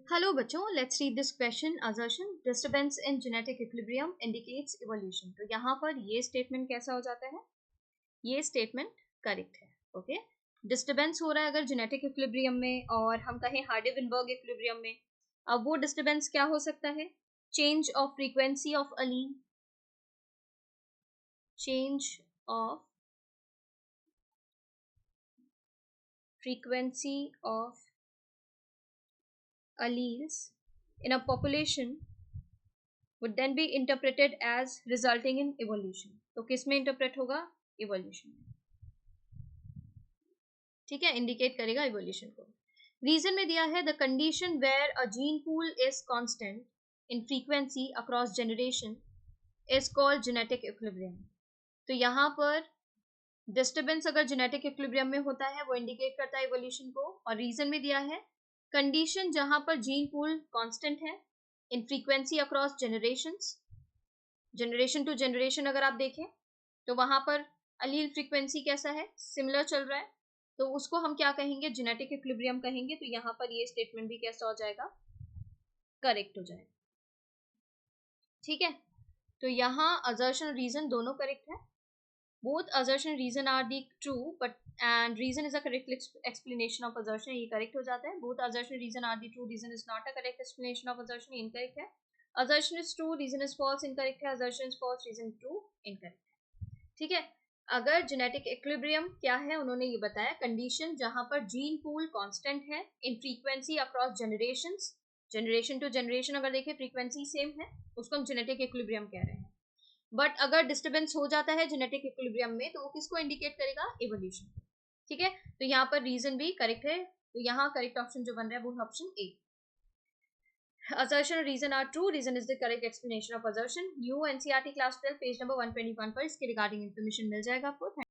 Hello बच्चों, let's read this question. Assertion disturbance in genetic equilibrium indicates evolution. तो यहाँ पर ये स्टेटमेंट कैसा हो जाता है? ये स्टेटमेंट करेक्ट है. ओके, डिस्टर्बेंस हो रहा है अगर जेनेटिक इक्विलिब्रियम में और हम कहें हार्डी-विनबर्ग इक्विलिब्रियम में. अब वो डिस्टर्बेंस क्या हो सकता है? Change of frequency of Aleen, change of frequency of alleles in a population would then be interpreted as resulting in evolution. तो किस में इंटरप्रेट होगा? इवोल्यूशन में. ठीक है, इंडिकेट करेगा इवोल्यूशन को. रीजन में दिया है the condition where a gene pool is constant in frequency across generation is called genetic equilibrium. तो यहाँ पर डिस्टर्बेंस अगर जेनेटिक इक्विलिब्रियम में होता है वो इंडिकेट करता है इवोल्यूशन को. और रीजन में दिया है कंडीशन जहां पर जीन पूल कांस्टेंट है in frequency across generations. Generation to generation अगर आप देखें तो वहां पर अलील फ्रीक्वेंसी कैसा है? सिमिलर चल रहा है. तो उसको हम क्या कहेंगे? जेनेटिक इक्विलिब्रियम कहेंगे. तो यहाँ पर ये स्टेटमेंट भी कैसा हो जाएगा? करेक्ट हो जाएगा. ठीक है, तो यहाँ असर्शन रीजन दोनों करेक्ट है. both assertion reason are the true but and reason is a correct explanation of assertion. ये correct हो जाता है. both assertion reason are the true, reason is not a correct explanation of assertion. incorrect है. assertion is true, reason is false. incorrect है. assertion is false, reason true. incorrect है. ठीक है, अगर जेनेटिक इक्विलिब्रियम क्या है उन्होंने ये बताया कंडीशन जहां पर जीन पूल कांस्टेंट है in frequency across generations. Generation to generation अगर देखें फ्रीक्वेंसी सेम है, उसको हम जेनेटिक इक्विलिब्रियम कह रहे हैं. बट अगर डिस्टर्बेंस हो जाता है जेनेटिक इक्विलिब्रियम में तो वो किसको इंडिकेट करेगा? इवोल्यूशन. ठीक है, तो यहाँ पर रीजन भी करेक्ट है. तो यहाँ करेक्ट ऑप्शन जो बन रहा है वो option A. assertion reason are true, reason is the correct explanation of assertion. New NCERT class 12 page number 121 पर इसके रिगार्डिंग इन्फॉर्मेशन मिल जाएगा आपको.